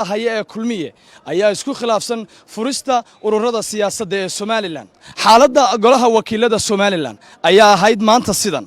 haya ee kulmiye ayaa isku khilaafsan furista ururada siyaasadda ee Somaliland. Xaaladda golaha wakiilada Somaliland ayaa ahayd maanta sidan.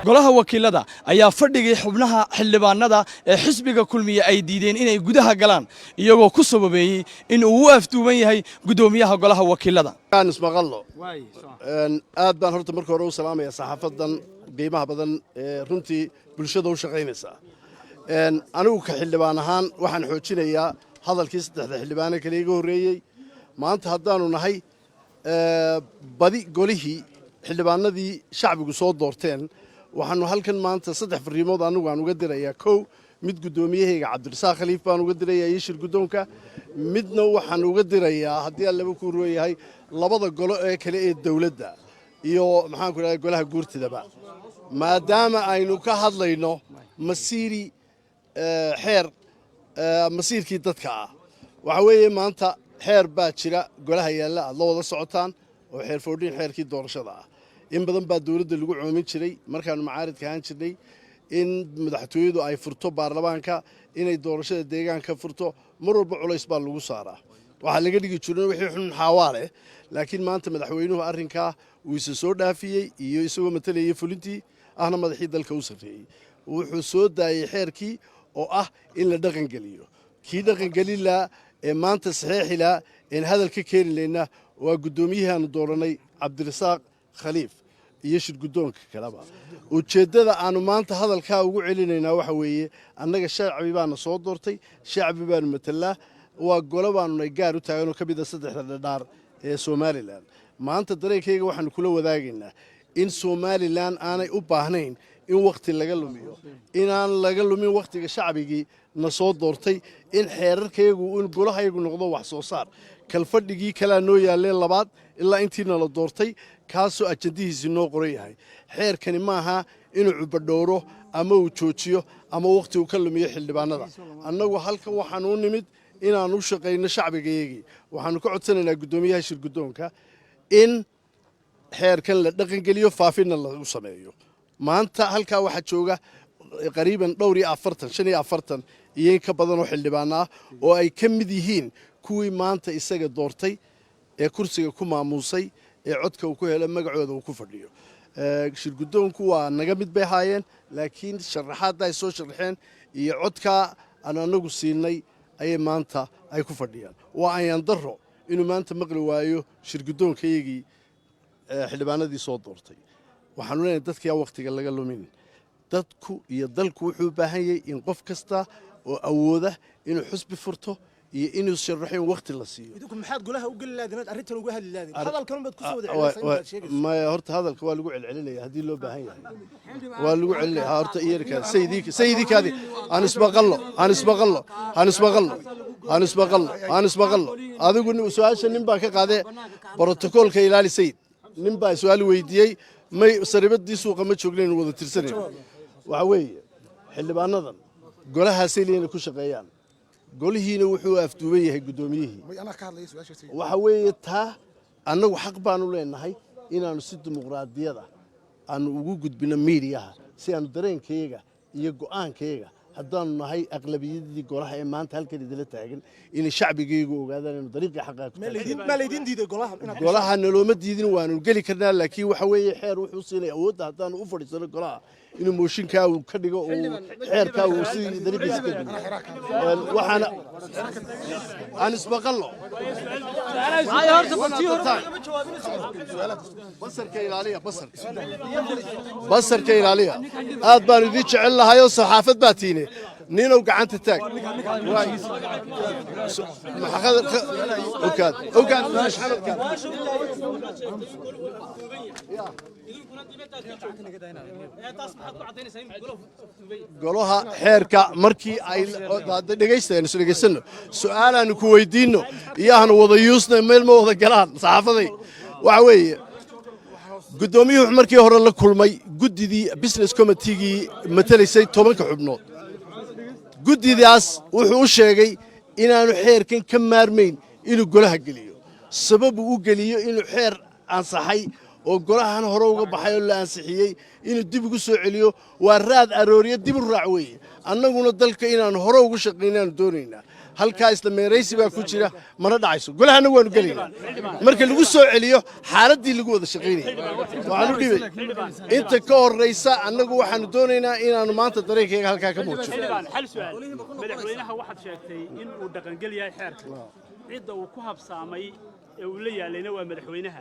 golaha wakiilada ayaa fadhigii xubnaha xildhibaanada ee xisbiga kulmiye ay diideen inay gudaha galaan iyagoo ku sababeeyay in uu u afduuban yahay gudoomiyaha golaha wakiilada. aan ismaqallo aad baan horta markii hore u salaamaya saxaafadan qiimaha badan ee runtii bulshada u shaqeynaysa. anigu ka xildhibaan ahaan waxaan xoojinayaa hadalkii saddexda xildhibaane kale iga horeeyay. maanta haddaanu nahay badi golihii xildhibaanadii shacbigu soo doorteen waxaanu halkan maanta saddex fariimood anigu aan uga dirayaa. kow, mid gudoomiyahayga Cabdirasaaq Khaliif baan uga dirayaa iyo shir gudoonka. midna waxaan uga dirayaa haddii aan laba ku rooyahay labada golo ee kale ee dawladda iyo maxaan ku rahay golaha guurtidaba, maadaama aynu ka hadlayno masiiri xeer masiirkii dadka ah. waxa weeye maanta xeer baa jira golaha yaalla aad la wada socotaan oo xeer foodhin xeerkii doorashada ah. in badan baa dawladda lagu coomin jiray markaanu macaaridka ahaan jirnay in madaxtooyadu ay furto baarlamaanka, inay doorashada deegaanka furto. mar walba culays baa lagu saaraa, waxaa laga dhigi jiray wixii xun xaawaale. laakiin maanta madaxweynuhu arrinkaa uu isa soo dhaafiyey iyo isagoo matalayay fulintii ahna madaxii dalka u sarreeyey. wuxuu soo daayey xeerkii oo ah in la dhaqangeliyo. kii dhaqangelilaa ee maanta saxeexilaa een hadal ka keeni layna waa guddoomiyihii aanu dooranay Cabdirasaaq Khaliif iyo shir gudoonka kaleba. ujeeddada aanu maanta hadalkaa ugu celinaynaa waxa weeye annaga shacbi baana soo doortay, shacbi baanu matalaa, waa golo baanunay gaar u taaganoo ka mid a saddexda dhadhaar ee Somaliland. maanta dareenkayga waxaanu kula wadaagaynaa in Somaliland aanay u baahnayn in waqti laga lumiyo, inaan laga lumin waqtiga shacbigii na soo doortay, in xeerarkaygu in golahaygu noqdo wax soo saar. kalfadhigii kalaa noo yaalleen labaad ilaa intiina la doortay kaasoo ajandihiisii noo qoran yahay. xeerkani maaha inuu cubadhowro ama uu joojiyo ama waqti uu ka lumiyo xildhibaanada. annagu halkan waxaanu u nimid inaan u shaqayno shacbigayagii. waxaanu ka codsanaynaa guddoomiyaha shir gudoonka in xeerkan la dhaqangeliyo, faafinna lagu sameeyo. maanta halkaa waxaa jooga qariiban dhowr iyo 45 iyo in ka badan oo xildhibaan ah oo ay ka mid yihiin kuwii maanta isaga doortay ee kursiga ku maamuusay ee codka uu ku helay magacooda uu ku fadhiyo. shir gudoonku waa naga mid bay haayeen, laakiin sharaxaadda ay soo sharaxeen iyo codkaa aan anagu siinay ayay maanta ay ku fadhiyaan. waa ayaan daro inuu maanta maqli waayo shir gudoonkayagii xildhibaanadii soo doortay. waxaanu leenahay dadka yaa waqtiga laga lumin. dadku iyo dalku wuxuu u baahan yahay in qof kasta oo awooda inuu xusbi furto iyo inuu sharaxin waqti la siiyo. idinku maxaad golaha u gali laadeen arrintan uga hadli laadeen hadalkan baad ku soo wada celinaysaa. ma horta hadalka waa lagu celcelinaya haddii loo baahan yahay waa lagu celinaya. horta iyarka sayidikaadi aan ismaqallo adigu su'aasha nin baa ka qaaday borotokoolka ilaali sayid. nin baa su'aal weydiiyey may saribadii suuqa ma joognayn wada tirsanay. waxa weeye xildhibaanadan golahaasay leeyna ku shaqeeyaan. golihiina wuxuu afduuban yahay gudoomiyihii. waxa weeye taa annagu xaq baanu leenahay inaanu si dimuqraadiyada aanu ugu gudbino miidiyaha si aanu dareenkayga iyo go'aankayga haddaanu nahay aqlabiyadii golaha ee maanta halkan idila taagan inay shacbigaygu ogaadaan inuu dariiqii xaqaa ku ma laydin diiday golaha nalooma diidin, waanu geli karnaa. laakiin waxa weeye xeer wuxuu siinaya awoodda haddaanu u fadhiisano golaha inuu mooshinkaa uu ka dhigo uu xeerkaa uu sidii dariiqiisa ka dhigo. waxaana aan ismaqallo basarka ilaaliya. aad baanu idin jecel lahay oo saxaafad baa tiine ninow gacanta taag. golaha xeerka markii ay dhegaysano su'aalaanu ku weydiinno iyo aanu wada yuusna meel ma wada galaan saxaafaday. waxa weeye gudoomiyuhu markii hore la kulmay guddidii business committee-gii matalaysay 10 xubnood. guddidaas wuxuu u sheegay inaanu xeerkan ka maarmayn inuu golaha geliyo sabab uu u geliyo inuu xeer ansaxay oo golahan hore uga baxay oo la ansixiyey inuu dib ugu soo celiyo waa raad arooriyo dib u raac weeye annaguna dalka inaanu hore ugu shaqaynaanu doonaynaa halkaa isla meeraysi baa ku jira mana dhacayso golahana waanu gelaynaa marka lagu soo celiyo xaaladdii lagu wada shaqaynayay waxaanu dhibay inta ka horraysa annagu waxaanu doonaynaa inaanu maanta dareenkayga halkaa ka muujino hal su'aal madaxweynaha waxaad sheegtay in uu dhaqangel yahay xeerka cidda uu ku habsaamay ee uu la yaalayna waa madaxweynaha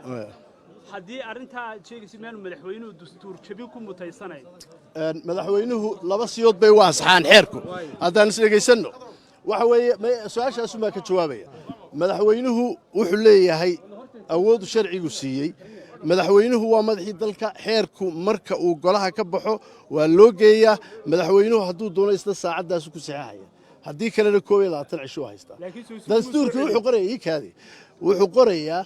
haddii arrintaa aad sheegaysid meenu madaxweynuhu dastuur jabin ku mutaysanayn madaxweynuhu laba siyood bay u ansaxaan xeerku haddaan is dhegaysanno waxa weeye su-aashaasun baa ka jawaabaya madaxweynuhu wuxuu leeyahay awooddu sharcigu siiyey madaxweynuhu waa madaxii dalka xeerku marka uu golaha ka baxo waa loo geeyaa madaxweynuhu hadduu doono isla saacaddaasu ku saxeexaya haddii kalena 21 cisho haystaa dastuurkii wuxuu qorayay kaadi wuxuu qorayaa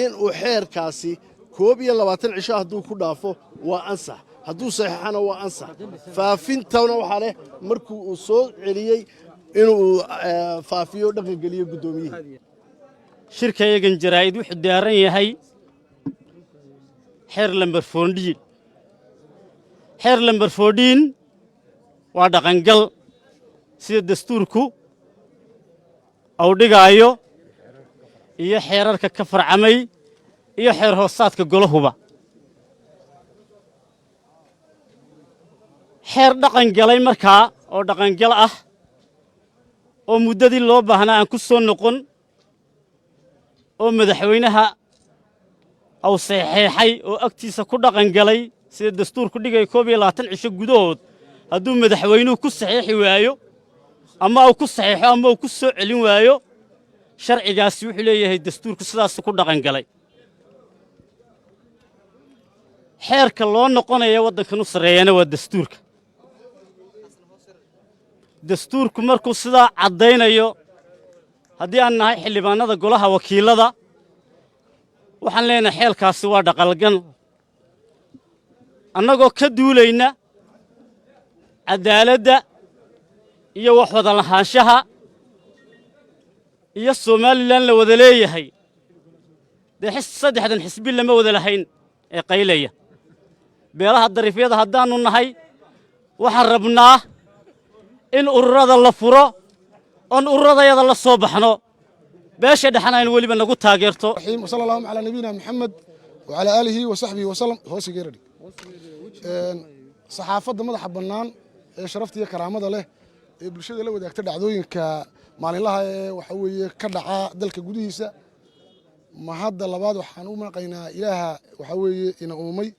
in uu xeerkaasi 21 cisho hadduu ku dhaafo waa ansax hadduu saxeexana waa ansax faafintana waxaa leh markuu uu soo celiyey inuu faafiyo dhaqan geliyo gudoomiyihii shirkayagan jaraa'id wuxuu daaran yahay xeer lambar 14 xeer lambar 14 waa dhaqangal sida dastuurku uu dhigaayo iyo xeerarka ka farcamay iyo xeer hoosaadka golahuba xeer dhaqan galay markaa oo dhaqangal ah oo muddadii loo baahnaa aan ku soo noqon oo madaxweynaha uu saxeexay oo agtiisa ku dhaqan galay sida dastuurku dhigay 21 cisho gudahood hadduu madaxweynuhu ku saxeexi waayo ama uu ku saxeexo ama uu ku soo celin waayo sharcigaasi wuxuu leeyahay dastuurku sidaas ku dhaqan galay xeerka loo noqonayo waddankan u sareeyana waa dastuurka dastuurku markuu sidaa caddaynayo haddii aan nahay xildhibaanada golaha wakiilada waxaan leenahay xeelkaasi waa dhaqalgan annagoo ka duulayna cadaaladda iyo wax wada lahaanshaha iyo Soomaaliland la wada leeyahay saddexdan xisbi lama wada lahayn ee qaylaya beelaha dariifyada haddaanu nahay waxaan rabnaa in ururada la furo on ururadayada la soo baxno beesha dhaxana in waliba nagu taageerto sallallahu ala nabiyina Muhammad wa ala alihi wa sahbihi wa sallam hoosigeeradi saxaafadda madaxa bannaan ee sharafta iyo karaamada leh ee bulshada la wadaagta dhacdooyinka maalinlaha ee waxa weeye ka dhaca dalka gudihiisa ma hadda labaad waxaan u maqaynaa ilaaha waxa weeye ina uumay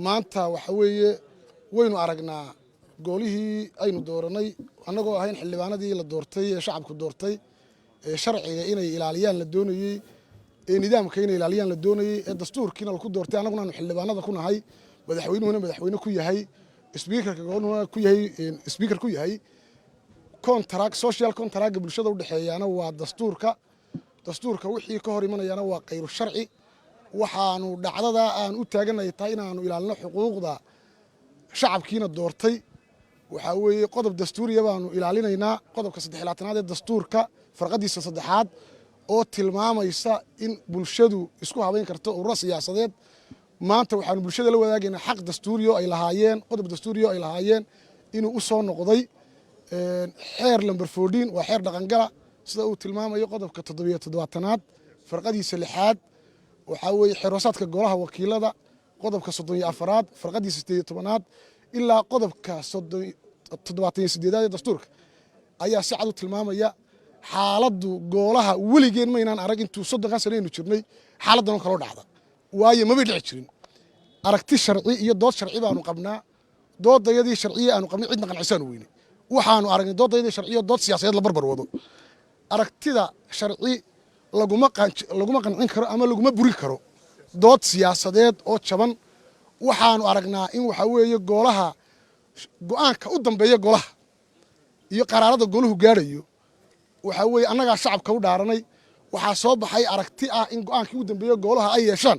maanta waxa weeye waynu aragnaa goolihii aynu dooranay annagoo ahayn xildhibaanadii la doortay ee shacabku doortay ee sharciga inay ilaaliyaan la doonayay ee nidaamka inay ilaaliyaan la doonayay ee dastuurkiina lagu doortay annaguna aanu xildhibaanada ku nahay madaxweynuhuna madaxweyne ku yahay speakerka goolna ku yahay speaker ku yahay contract social contract bulshada u dhaxeeyana waa dastuurka wixii ka hor imanayana waa qayr sharci waxaanu dhacdada aan u taaganahay tahay inaanu ilaalino xuquuqda shacabkiina doortay waxa weeye qodob dastuuriya baanu ilaalinaynaa qodobka 13aad ee dastuurka farqadiisa 3aad oo tilmaamaysa in bulshadu isku habeyn karto urur siyaasadeed maanta waxaanu bulshada la wadaagaynaa xaq dastuuriyo ay lahaayeen qodob dastuuriyo ay lahaayeen inuu u soo noqday xeer lambar 14 waa xeer dhaqangala sida uu tilmaamayo qodobka 77aad farqadiisa 6aad waxa weeye xeer hoosaadka golaha wakiilada qodobka 34aad farqadiisa 18aad ilaa qodobka 78aad ee dastuurka ayaa si cad u tilmaamaya xaaladdu golaha weligeen maynaan arag intuu 30 sano aynu jirnay xaaladdan oo kala dhacda waayo ma dhici jirin aragti sharci iyo dood sharci baanu qabnaa doodayadii sharciye aanu qabnay cidna qanacsan weyne waxaanu aragnay doodayadii sharciye dood siyaasadeed la barbar wado aragtida sharci laguma qancin karo ama laguma burin karo dood siyaasadeed oo jaban waxaanu aragnaa in waxa weeye golaha go'aanka u dambeeya golaha iyo qaraarada goluhu gaarayo waxa weeye annaga shacabka u dhaaranay waxa soo baxay aragti ah in go'aankii u dambeeya golaha ay yeeshaan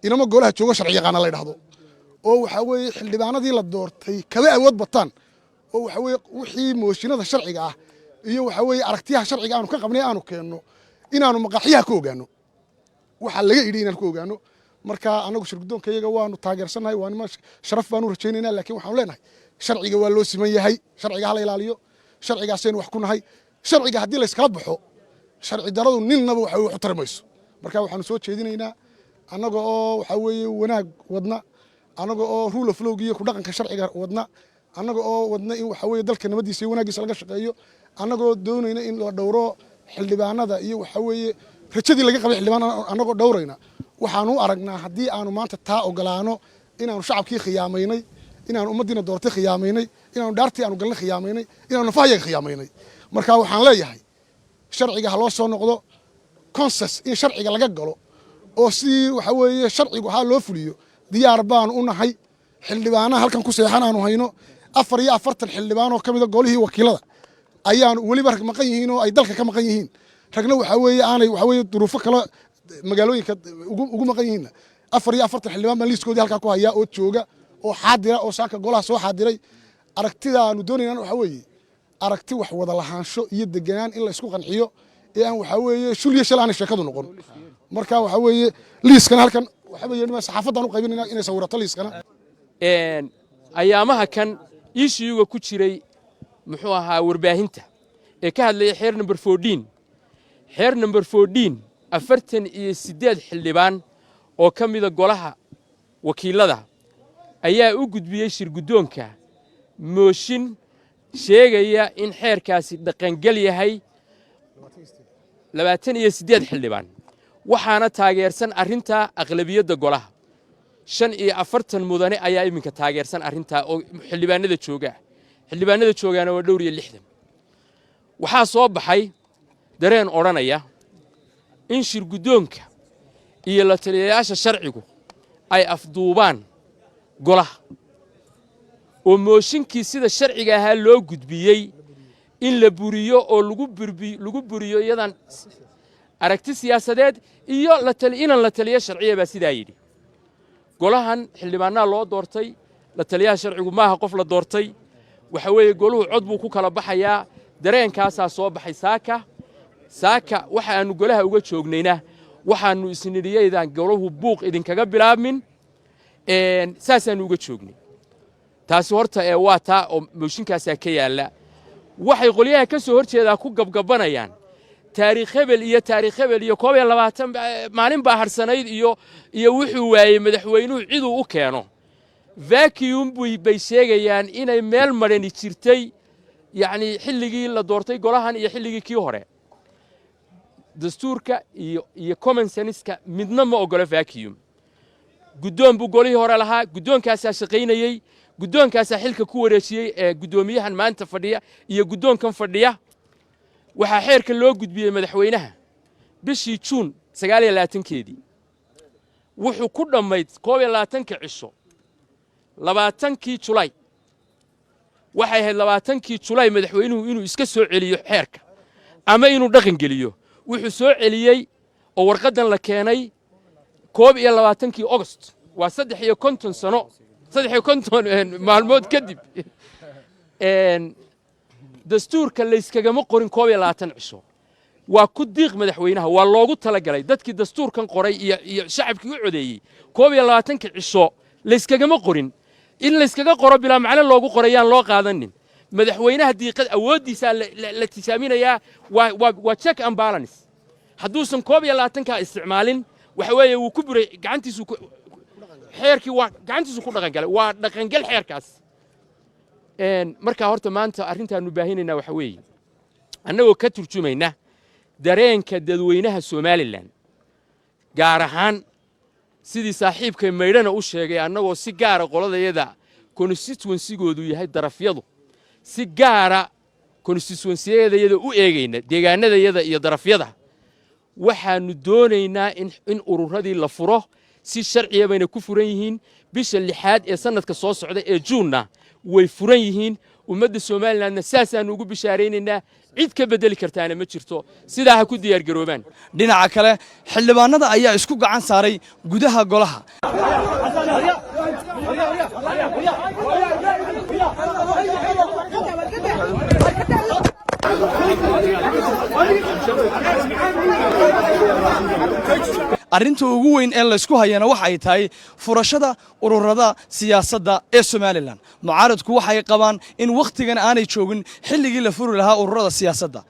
inama golaha joogo sharci yaqaan la yiraahdo oo waxa weeye xildhibaanadii la doortay kaba awood bataan oo waxa weeye wixii mooshinada sharciga ah iyo waxa weeye aragtiyaha sharciga aanu ka qabnay aanu keenno inaanu maqaaxiyaha ka ogaano waxa laga yidhi inaan ka ogaano marka anagu shirgudoonkayaga waanu taageersanahay waa nima sharaf baanu rajaynaynaa laakiin waxaanu leenahay sharciga waa loo siman yahay sharciga hala ilaaliyo sharcigaasaynu wax ku nahay sharciga haddii la iskala baxo sharci daradu ninnaba waxa wax u tarmayso marka waxaanu soo jeedinaynaa annaga oo waxa weeye wanaag wadna annaga oo rule of law iyo ku dhaqanka sharciga wadna annaga oo wadna in waxa weeye dalka nabadiisa iyo wanaagiisa laga shaqeeyo annaga oo doonayna in la dhowro xildhibaanada iyo waxa weeye rajadii laga qabay xildhibaan annagoo dhowrayna waxaanu aragnaa haddii aanu maanta taa ogolaano inaanu shacabkii khiyaamaynay inaanu ummaddiina doortay khiyaamaynay inaanu dhaartii aanu galnay khiyaamaynay inaanu nafahayaga khiyaamaynay marka waxaan leeyahay sharciga ha loo soo noqdo consens in sharciga laga galo oo si waxa weeye sharcigu ha loo fuliyo diyaar baanu u nahay xildhibaanaha halkan ku seexan aanu hayno 44 xildhibaan oo ka mid ah golihii wakiilada ayaanu weliba rag maqan yihiin oo ay dalka ka maqan yihiin ragna waxa weeye aanay waxa weeye duruufo kale magaalooyinka ugu maqan yihiin 44 xildhibaan baan liiskoodii halkaa ku hayaa oo jooga oo xaadira oo saaka golaha soo xaadiray aragtidaanu doonaynaa waxa weeye aragti wax wada lahaansho iyo deganaan in la isku qanciyo ee aan waxa weeye shulyo shalaana sheekadu noqon marka waxa weeye liiskana halkan waxa weeye saxaafadan u qaybinayna inay sawirato liiskana ayaamaha kan ishiiga ku jiray muxuu ahaa warbaahinta ee ka hadlaya xeer number 14 xeer number 14 48 xildhibaan oo ka mid ah golaha wakiilada ayaa u gudbiyay shirgudoonka mooshin sheegaya in xeerkaasi dhaqangal yahay 28 xildhibaan waxaana taageersan arinta aqlabiyadda golaha 45 mudane ayaa iminka taageersan arinta oo xildhibaanada joogaana waa dhowr iyo 60 waxaa soo baxay dareen oranaya in shirgudoonka iyo la taliyayaasha sharcigu ay afduubaan golaha oo mooshinkii sida sharciga ahaa loo gudbiyey in la buriyo oo lagu buriyo iyadan aragti siyaasadeed iyo la taliya sharciga baa sidaa yidhi golahan xildhibaanada loo doortay la taliyaha sharcigu maaha qof la doortay waxa weeye goluhu cod buu ku kala baxayaa dareenkaasaa soo baxay saaka waxaanu golaha uga joognayna waxaanu isnidhiyeydaan goluhu buuq idinkaga bilaabmin saasaanu uga joognay taasi horta waa taa oo mooshinkaasaa ka yaalla waxay qolyaha ka soo horjeedaa ku gabgabanayaan taariikh hebel iyo 22 maalin baa harsanayd iyo wuxuu waayey madaxweynuhu ciduu u keeno vacuum bay sheegayaan inay meel marani jirtay yacni xilligii la doortay golahan iyo xilligii kii hore dastuurka iyo common sense-ka midna ma ogola vacuum guddoon buu golihii hore lahaa guddoonkaasaa shaqaynayey guddoonkaasaa xilka ku wareejiyey ee guddoomiyahan maanta fadhiya iyo guddoonkan fadhiya waxaa xeerka loo gudbiyey madaxweynaha bishii juun 29keedii wuxuu ku dhammayd 22 cisho 20kii Julaay waxay ahayd 20kii Julaay madaxweynuhu inuu iska soo celiyo xeerka ama inuu dhaqan geliyo wuxuu soo celiyey oo warqadan la keenay 22kii August waa 3 sano 3 maalmood kadib dastuurka la iskagama qorin 22 cisho waa ku diiq madaxweynaha waa loogu talagalay dadkii dastuurkan qoray iyo shacabkii u codeeyay 22 cisho la iskagama qorin in la iskaga qoro bilaa macna loogu qorayaan loo qaadanin madaxweynaha diiqad awoodiisa la tisaaminayaa waa check and balance hadduusan 22ka isticmaalin waxa weeye wuu ku buray gacantiisu xeerkii waa gacantiisu ku dhaqangalay waa dhaqangal xeerkaas marka horta maanta arrintaanu baahinayna waxa weeye annagoo ka turjumayna dareenka dadweynaha Soomaaliland gaar ahaan sidii saaxiibkay maydhana u sheegay annagoo si gaar ah qoladayada constituency-goodu yahay darafyadu si gaar ah constituency-yada u eegayna deegaanadayada iyo darafyada waxaanu doonaynaa in ururadii la furo si sharciya bayna ku furan yihiin bisha 6 ee sanadka soo socda ee Juunna way furan yihiin ummadda Soomaalilandna saasaanu ugu bishaareynayna cid ka bedeli kartaana ma jirto sidaa ha ku diyaar garoobaan dhinaca kale xildhibaanada ayaa isku gacan saaray gudaha golaha arrinta ugu weyn ee la isku hayana waxa ay tahay furashada ururada siyaasadda ee Somaliland mucaaradku waxay qabaan in waqtigan aanay joogin xilligii la furi lahaa ururada siyaasadda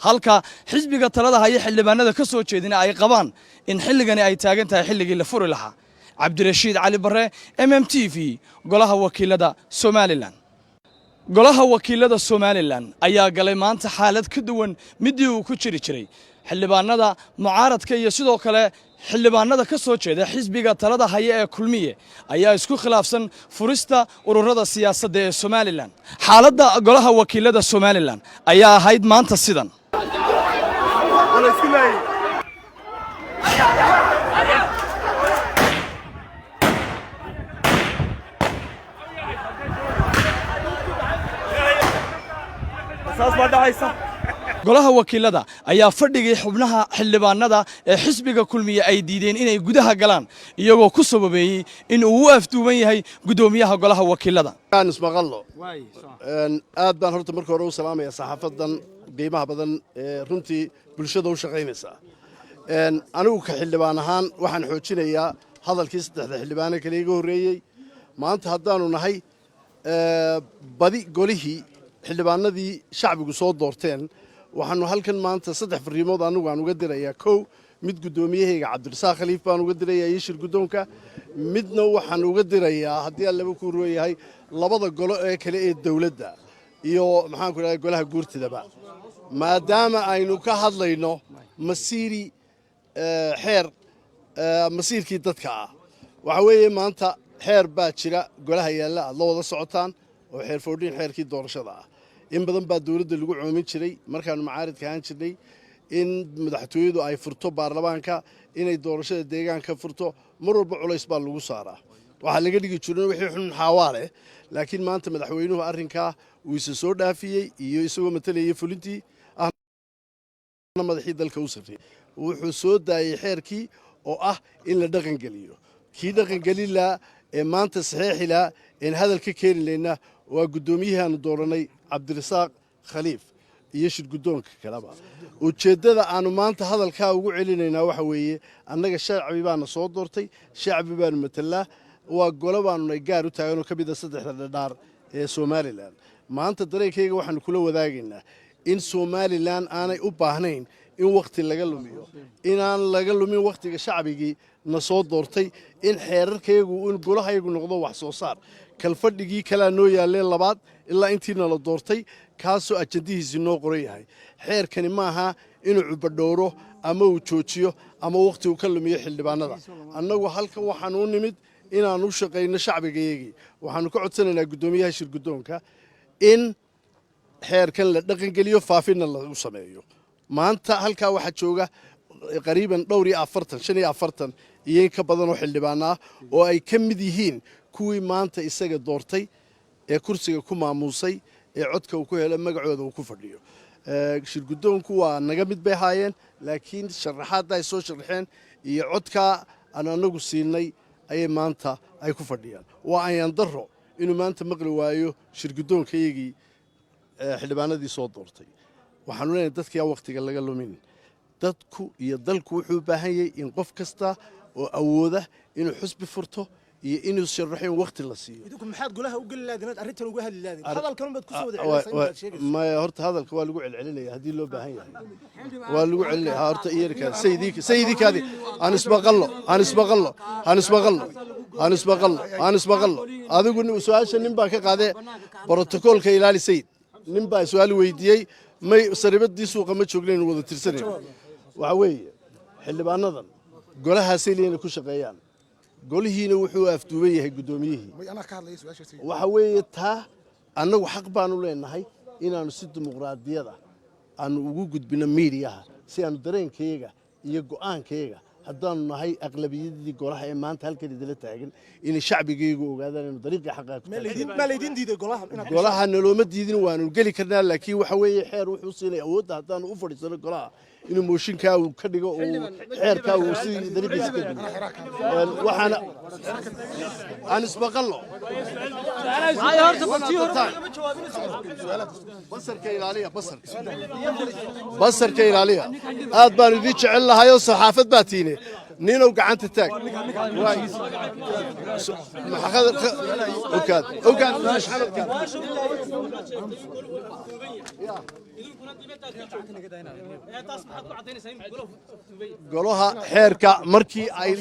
halka xisbiga talada haya xildhibaanada ka soo jeedina ay qabaan in xilligani ay taagan tahay xilligii la furi lahaa Cabdirashiid Cali Barre MMTV golaha wakiilada Somaliland golaha wakiilada Somaliland ayaa galay maanta xaalad ka duwan midii uu ku jiri jiray xildhibaanada mucaaradka iyo sidoo kale xildhibaanada ka soo jeeda xisbiga talada haya ee kulmiye ayaa isku khilaafsan furista ururada siyaasadda ee Somaliland xaaladda golaha wakiilada Somaliland ayaa ahayd maanta sidan golaha wakiilada ayaa fadhigii xubnaha xildhibaanada ee xisbiga kulmiye ay diideen inay gudaha galaan iyagoo ku sababeeyay in uu u afduuban yahay gudoomiyaha golaha wakiilada ismaqallo aad baan horta markii hore u salaamaya saxaafadan qiimaha badan ee runtii bulshada u shaqaynaysa anigu ka xildhibaan ahaan waxaan xoojinayaa hadalkii saddexda xildhibaane kale iga horreeyey maanta haddaanu nahay badi golihii xildhibaanadii shacbigu soo doorteen waxaanu halkan maanta saddex fariimood anigu aan uga dirayaa kow mid gudoomiyahayga Cabdirasaaq Khaliif baan uga dirayaa iyo shir gudoonka midna waxaan uga dirayaa haddii aan laba ku rooyahay labada golo ee kale ee dawladda iyo maxaan ku rahay golaha guurtidaba maadaama aynu ka hadlayno masiiri xeer masiirkii dadka ah waxa weeye maanta xeer baa jira golaha yaalla aad la wada socotaan oo xeer foodhin xeerkii doorashada ah in badan baa dawladda lagu coomin jiray markaanu macaaridka ahaan jirnay in madaxtooyadu ay furto baarlamaanka inay doorashada deegaanka furto mar walba culays baa lagu saaraa waxaa laga dhigi jiray wixii xun xaawaale laakiin maanta madaxweynuhu arrinkaa uu isa soo dhaafiyey iyo isagoo matalayay fulintii madaxii dalka u sarreeyay wuxuu soo daayay xeerkii oo ah in la dhaqan geliyo kii dhaqan gelin lahaa ee maanta saxiixi lahaa een hadal ka keeni laynaa waa guddoomiyahaanu dooranay Cabdirasaaq Khaliif iyo shir gudoonka kaleba ujeedada aanu maanta hadalka ugu celinaynaa waxa weeye annaga shacbi baana soo doortay shacbi baanu matalaa waa golo baanu gaar u taagan oo ka mid ah saddexda dhadhaar ee Somaliland maanta dareenkayga waxaanu kula wadaagaynaa in Somaliland aanay u baahnayn in waqti laga lumiyo inaan laga lumin waqtiga shacbigii na soo doortay in xeerarkaygu in golahayagu noqdo wax soo saar kalfadhigii kala noo yaaleen labaad ilaa intiina la doortay kaasoo ajandihiisii noo qoran yahay xeerkani maaha inuu cubadhowro ama uu joojiyo ama waqti uu ka lumiyo xildhibaanada annagu halkan waxaan u nimid inaan u shaqayno shacbigayagii waxaanu ka codsanaynaa guddoomiyaha shir gudoonka in xeerkan la dhaqan geliyo faafina lagu sameeyo maanta halkaa waxaa jooga qariiban dhowr iyo 45 iyo in ka badan oo xildhibaan ah oo ay ka mid yihiin kuwii maanta isaga doortay ee kursiga ku maamuusay ee codka uu ku helay magacooda uu ku fadhiyo shir gudoonku waa naga mid bay haayeen laakiin sharaxaadda ay soo sharaxeen iyo codka aan anagu siinay ayay maanta ay ku fadhiyaan waa ayaan daro inuu maanta maqli waayo shir gudoonkayagii xildhibaanadii soo doortay waxaanu leenahay dadka waqtiga laga lumin dadku iyo dalku wuxuu u baahan yahay in qof kasta oo awooda inuu xusbi furto iyo inuu sharaxin waqti la siiyo idinku maxaad golaha u gali laadeen arrintan uga hadli laadeen hadalkan baad ku soo wada ma horta hadalka waa lagu celcelinaya hadii loo baahan yahay waa lagu celinaya horta iyarka sayidii kaadi aan isbaqallo adigu su'aasha nin baa ka qaaday borotokoolka ilaali sayid nin baa su'aal weydiiyey may saribadii suuqa ma joogleen wada tirsaneen waxa weeye xildhibaanadan golahaasay leena ku shaqeeyaan golihiina wuxuu afduuban yahay gudoomiyihii waxa weeye taa annagu xaq baanu leenahay inaanu si dimuqraadiyada aanu ugu gudbino miidiyaha si aanu dareenkayga iyo go'aankayga haddaanu nahay aqlabiyadii golaha ee maanta halkan idila taagan inay shacbigaygu ogaadaan inuu dariiqii xaqaa ku ma leedin diiday golaha nalooma diidin waanu geli karnaa laakiin waxa weeye xeer wuxuu siinay awoodda haddaanu u fadhiisano golaha inuu mooshinkaa uu ka dhigo uu xeerkaa uu si dariiqiisa ka dhigo waxaana aan isbaqalno basarka ilaaliya aad baan idin jecel lahayoo saxaafad baa tiine ninow gacanta taag golaha xeerka markii ay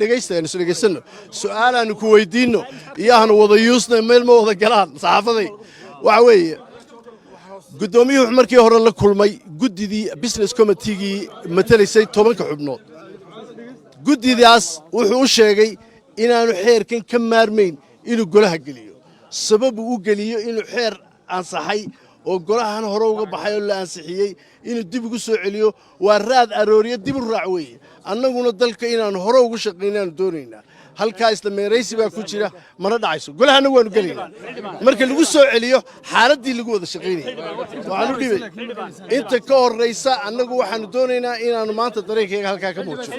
dhegaysano su'aalaanu ku weydiinno iyo aanu wada yuusna meel ma wada galaan saxaafaday waxa weeye guddoomiyuhu markii hore la kulmay guddidii business committeegii matalaysay 10 xubnood guddidaas wuxuu u sheegay inaanu xeerkan ka maarmayn inuu golaha geliyo sabab uu geliyo inuu xeer ansaxay oo golahan hore uga baxay oo la ansixiyey inuu dib ugu soo celiyo waa raad arooriyo dib u raac weeye annaguna dalka inaanu hore ugu shaqaynaanu doonaynaa halkaa isla meeraysi baa ku jira mana dhacayso golahana waanu gelaynaa marka lagu soo celiyo xaaladdii lagu wada shaqaynayay waxaan u dhibay inta ka horraysa annagu waxaanu doonaynaa inaanu maanta dareenkayga halkaa ka muujino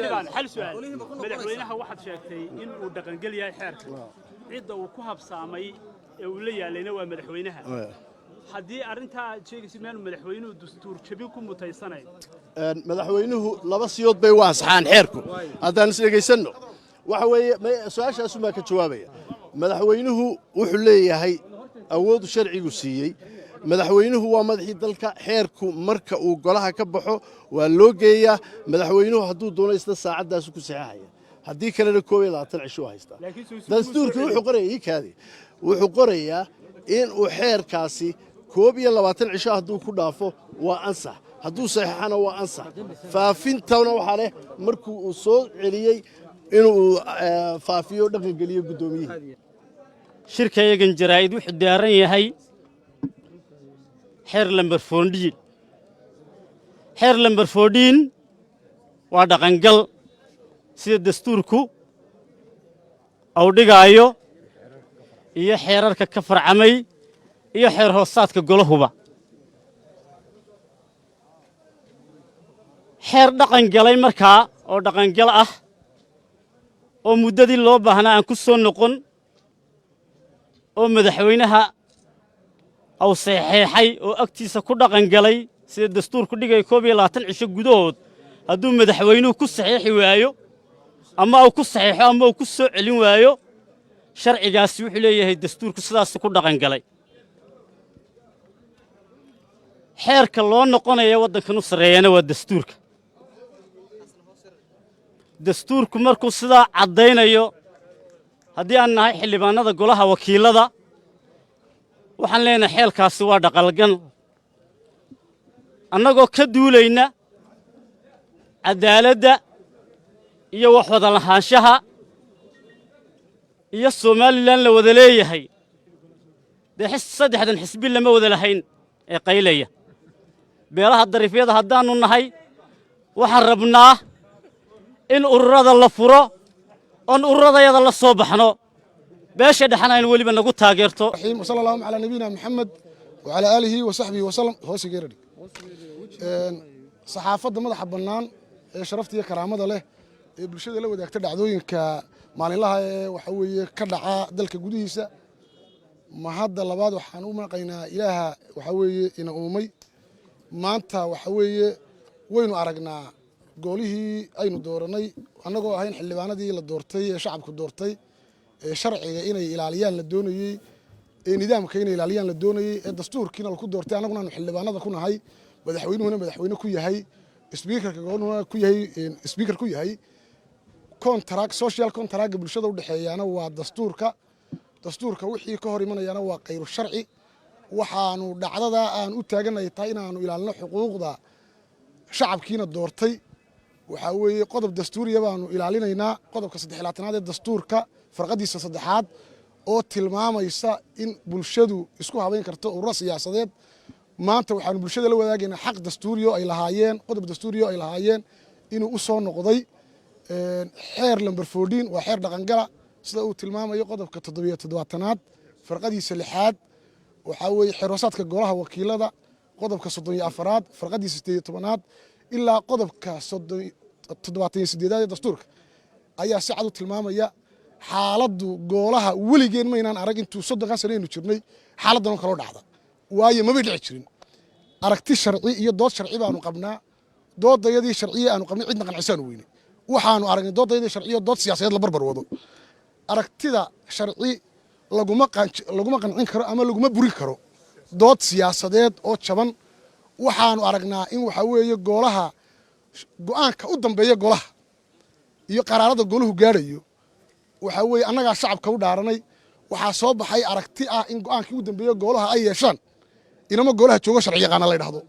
madaxweynaha waxaad sheegtay in uu dhaqangel yahay xeerka cidda uu ku habsaamay ee uu la yaalayna waa madaxweynaha haddii arrintaa aad sheegaysid maanu madaxweynuhu dastuur jabin ku mutaysanayn madaxweynuhu laba siyood bay u ansaxaan xeerku haddaan is dhegaysanno waxa weeye su-aashaasu baa ka jawaabaya madaxweynuhu wuxuu leeyahay awooddu sharcigu siiyey madaxweynuhu waa madaxii dalka xeerku marka uu golaha ka baxo waa loo geeyaa madaxweynuhu hadduu doono isla saacaddaasu ku saxeexaya haddii kalena 21 cisho haystaa dastuurkii wuxuu qoraya ii kaadi wuxuu qorayaa in uu xeerkaasi 21 cisho hadduu ku dhaafo waa ansax hadduu saxeexana waa ansax faafintana waxaa leh markuu uu soo celiyey inuu faafiyo dhaqan geliyo guddoomiyihii shirkayagan jaraa'id wuxuu daaran yahay xeer lambar 14 xeer lambar 14 waa dhaqangal sida dastuurku uu dhigaayo iyo xeerarka ka farcamay iyo xeer hoosaadka golahuba xeer dhaqangalay markaa oo dhaqangal ah oo muddadii loo baahnaa aan ku soo noqon oo madaxweynaha uu saxeexay oo agtiisa ku dhaqangalay sida dastuurku dhigay 21 cisho gudahood hadduu madaxweynuhu ku saxeexi waayo ama uu ku saxeexo ama uu ku soo celin waayo sharcigaasi wuxuu leeyahay dastuurku sidaas ku dhaqangalay xeerka loo noqonayo waddankan u sareeyana waa dastuurka dastuurku markuu sidaa caddaynayo haddii aan nahay xildhibaanada golaha wakiilada waxaan leenahay xeelkaasi waa dhaqalgan annagoo ka duulayna cadaaladda iyo wax wada lahaanshaha iyo Soomaaliland la wada leeyahay saddexdan xisbi lama wada lahayn ee qaylaya beelaha dariifyada haddaanu nahay waxaan rabnaa in ururada la furo on ururadayada la soo baxno beesha dhaxana in waliba nagu taageerto sallallahu ala nabiyina maxamed wa ala alihi wa sahbihi wa sallam hoosigeeradhi saxaafadda madaxa bannaan ee sharafta iyo karaamada leh ee bulshada la wadaagta dhacdooyinka maalinlaha ee waxa weeye ka dhaca dalka gudihiisa ma hadda labaad waxaan u maqaynaa ilaaha waxa weeye ina uumay maanta waxa weeye waynu aragnaa goolihii aynu dooranay annagoo ahayn xildhibaanadii la doortay ee shacabku doortay ee sharciga inay ilaaliyaan la doonayey ee nidaamka inay ilaaliyaan la doonayey ee dastuurkiina lagu doortay annaguna aanu xildhibaanada ku nahay madaxweynuhuna madaxweyne ku yahay speakerka gobolna ku yahay speaker ku yahay contract social contract bulshada u dhaxeeyana waa dastuurka wixii ka hor imanayana waa qayru sharci waxaanu dhacdada aan u taaganahay tahay inaanu ilaalino xuquuqda shacabkiina doortay waxa weeye qodob dastuuriya baanu ilaalinaynaa qodobka 13aad ee dastuurka farqadiisa 3aad oo tilmaamaysa in bulshadu isku habeyn karto urur siyaasadeed maanta waxaanu bulshada la wadaagaynaa xaq dastuuriyo ay lahaayeen qodob dastuuriyo ay lahaayeen inuu u soo noqday xeer lambar 14 waa xeer dhaqangala sida uu tilmaamayo qodobka 77aad farqadiisa 6aad waxa weeye xeer hoosaadka golaha wakiilada qodobka 34aad farqadiisa 18aad ilaa qodobka 78 dastuurka ayaa si cad u tilmaamaya xaaladdu goolaha weligeen maynaan arag intuu 30 sano aynu jirnay xaaladdan oo kale dhacda waayo ma dhici jirin aragti sharci iyo dood sharci baanu qabnaa doodayadii sharciye aanu qabnay cidna qancisaan weyne waxaanu aragnay doodayadii sharciye dood siyaasadeed la barbar wado aragtida sharci laguma qancin karo ama laguma burin karo dood siyaasadeed oo jaban waxaanu aragnaa in waxa weeye goolaha go'aanka u dambeeya golaha iyo qaraarada goluhu gaarayo waxa weeye annagaa shacabka u dhaaranay waxaa soo baxay aragti ah in go'aankii u dambeeya golaha ay yeeshaan inama golaha joogo sharci yaqaana la yidhaahdo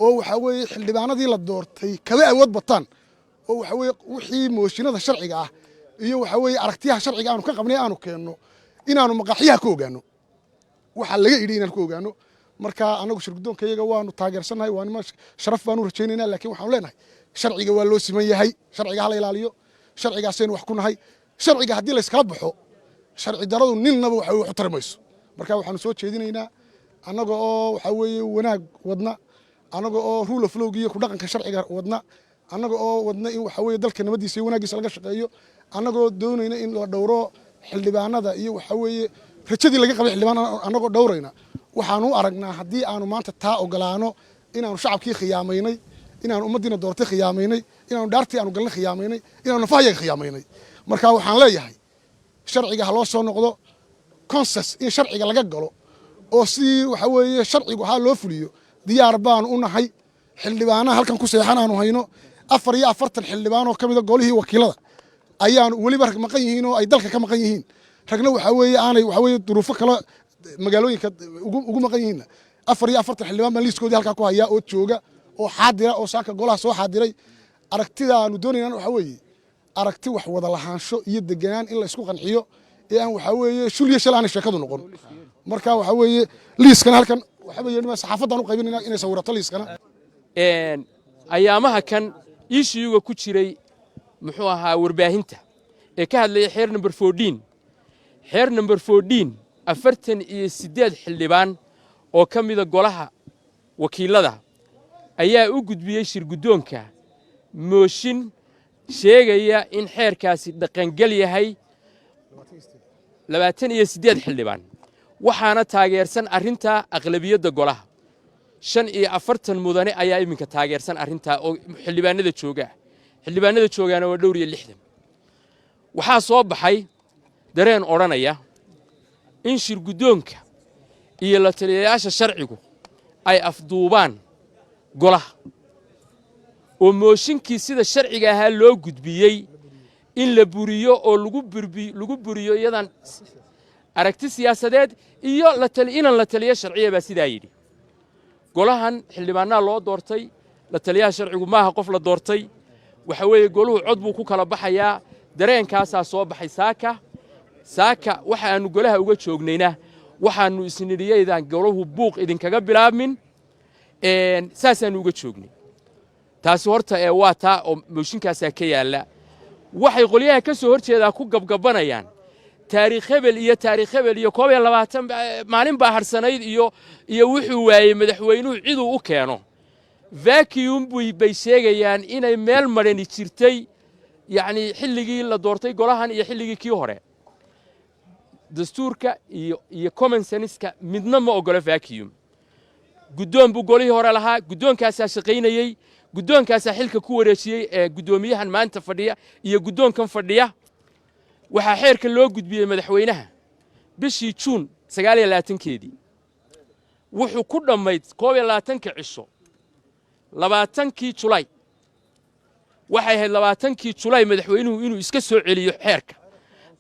oo waxa weeye xildhibaanadii la doortay kaba awood bataan oo waxa weeye wixii mooshinada sharciga ah iyo waxa weeye aragtiyaha sharciga aanu ka qabnay aanu keenno inaanu maqaaxiyaha ka ogaano waxa laga idhi inaan ku ogaano marka anagu shirguddoonkayaga waanu taageersanahay waa nima sharaf baanu rajaynaynaa laakiin waxaanu leenahay sharciga waa loo siman yahay sharciga hala ilaaliyo sharcigaasaynu wax ku nahay sharciga haddii layskala baxo sharci daradu ninnaba waxa wax u tari mayso marka waxaanu soo jeedinaynaa annaga oo waxa weeye wanaag wadna annaga oo rule of law iyo ku dhaqanka sharciga wadna annaga oo wadna in waxa weeye dalka nabadiisa iyo wanaagiisa laga shaqeeyo annaga oo doonayna in la dhowro xildhibaanada iyo waxa weeye rajadii laga qabay xildhibaan annaga oo dhowrayna waxaanu aragnaa haddii aanu maanta taa ogolaano inaanu shacabkii khiyaamaynay inaanu ummaddiina doortay khiyaamaynay inaanu dhaartii aanu galnay khiyaamaynay inaanu nafahayaga khiyaamaynay marka waxaan leeyahay sharciga ha loo soo noqdo consens in sharciga laga galo oo si waxa weeye sharcigu ha loo fuliyo diyaar baan u nahay xildhibaanaha halkan ku seexan aanu hayno 44 xildhibaan oo kamid ah golihii wakiilada ayaan waliba rag maqan yihiin oo ay dalka ka maqan yihiin ragna waxa weeye aanay waxa weeye duruufo kala magaalooyinka ugu maqan yihiin 44 xildhibaan baan liiskoodii halka ku haya oo jooga oo xaadira oo saaka golaha soo xaadiray aragtida aanu doonayna waxa weeye aragti wax wada lahaansho iyo deganaan in la isku qanciyo ee aan waxa weeye shulye shalaan sheekadu noqon marka waxa weeye liiskana halkan waxa weeye saxaafadan u qaybinayna inay sawirato liiskana ayaamaha kan ishiiga ku jiray muxuu ahaa warbaahinta ee ka hadlay xeer number 14 xeer number 14 48 xildhibaan oo ka mid ah golaha wakiilada ayaa u gudbiyay shirguddoonka mooshin sheegaya in xeerkaasi dhaqangal yahay 28 xildhibaan waxaana taageersan arrinta aqlabiyadda golaha 45 mudane ayaa iminka taageersan arrinta oo xildhibaanada joogaana waa dhowr iyo 60 waxaa soo baxay dareen odhanaya in shirguddoonka iyo la taliyayaasha sharcigu ay afduubaan golaha oo mooshinkii sida sharciga ahaa loo gudbiyey in la buriyo oo lagu buriyo iyadan aragti siyaasadeed iyo inaan la taliyo sharciya baa sidaa yidhi golahan xildhibaanaa loo doortay la taliyaha sharcigu maaha qof la doortay waxa weeye goluhu cod buu ku kala baxayaa dareenkaasaa soo baxay saaka waxaannu golaha uga joognayna waxaannu isnidhiyaydaan goluhu buuq idinkaga bilaabmin saasaannu uga joognay taasi horta waa taa oo mooshinkaasaa ka yaalla waxay qolyaha ka soo horjeedaa ku gabgabanayaan taariikh hebel iyo 22 maalin baa harsanayd iyo wuxuu waayey madaxweynuhu ciduu u keeno vacuum bay sheegayaan inay meel marani jirtay yacni xilligii la doortay golahan iyo xilligii kii hore dastuurka iyo common sense-ka midna ma ogola vacuum guddoon buu golihii hore lahaa guddoonkaasaa shaqaynayey guddoonkaasaa xilka ku wareejiyey ee guddoomiyahan maanta fadhiya iyo guddoonkan fadhiya waxaa xeerka loo gudbiyey madaxweynaha bishii juun 29keedii wuxuu ku dhammayd 22 cisho 20kii Julaay waxay ahayd 20kii Julaay madaxweynuhu inuu iska soo celiyo xeerka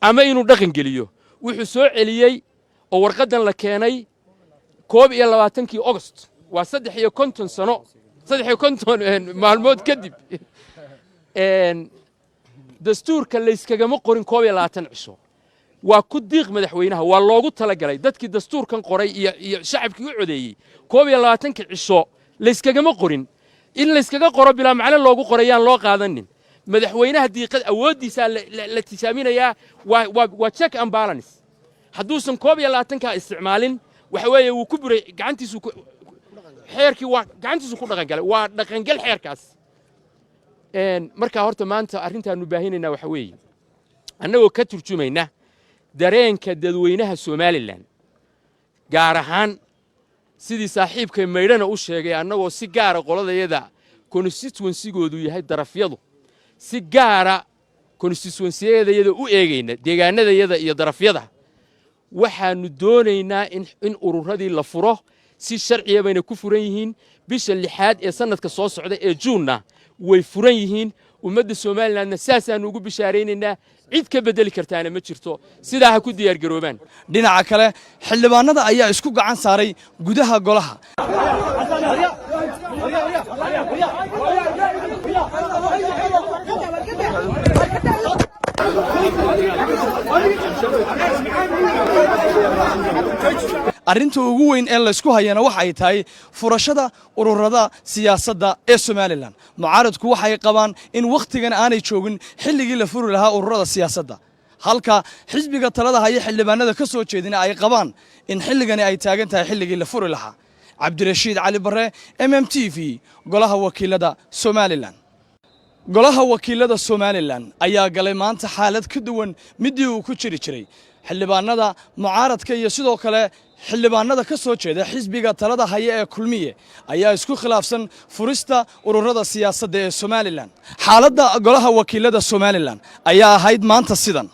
ama inuu dhaqan geliyo wuxuu soo celiyey oo warqadan la keenay 22kii August waa 53 sano 53 maalmood kadib dastuurka la iskagama qorin 22 cisho waa ku diiq madaxweynaha waa loogu talagalay dadkii dastuurkan qoray iyo shacabkii u codeeyey 22 cisho la iskagama qorin in la iskaga qoro bilaa macna loogu qorayaan loo qaadanin madaxweynaha diiqad awoodiisa la tisaaminayaa waa check and balance hadduusan 22 ka isticmaalin waxa weeye uu ku buray gacantiisu xeerkii waa gacantiisu ku dhaqan galay waa dhaqan gal xeerkaas markaa horta maanta arrintaannu baahinaynaa waxa weeye annagoo ka turjumayna dareenka dadweynaha somalilan gaar ahaan sidii saaxiibkay maydhana u sheegay annagoo si gaara qoladayada constituensigoodu yahay darafyadu si gaara constituensiyadayada u eegayna deegaanadayada iyo darafyada waxaannu doonaynaa in ururadii la furo si sharciya bayna ku furan yihiin bisha 6aad ee sanadka soo socda ee juunna way furan yihiin ummadda somalilandna saasaannu ugu bishaaraynaynaa cid ka bedeli kartaana ma jirto sidaa ha ku diyaargaroobaan dhinaca kale xildhibaanada ayaa isku gacan saaray gudaha golaha arrinta ugu weyn ee la isku hayana waxa ay tahay furashada ururada siyaasadda ee Soomaaliland mucaaradku waxay qabaan in waqtigan aanay joogin xilligii la furi lahaa ururada siyaasadda halka xisbiga talada haya xildhibaanada ka soo jeedina ay qabaan in xilligani ay taagan tahay xilligii la furi lahaa Cabdirashiid Cali Barre MMTV golaha wakiilada Soomaaliland golaha wakiilada Soomaaliland ayaa galay maanta xaalad ka duwan midii uu ku jiri jiray xildhibaanada mucaaradka iyo sidoo kale xildhibaanada ka soo jeeda xisbiga talada haya ee kulmiye ayaa isku khilaafsan furista ururada siyaasadda ee Soomaaliland xaaladda golaha wakiilada Soomaaliland ayaa ahayd maanta sidan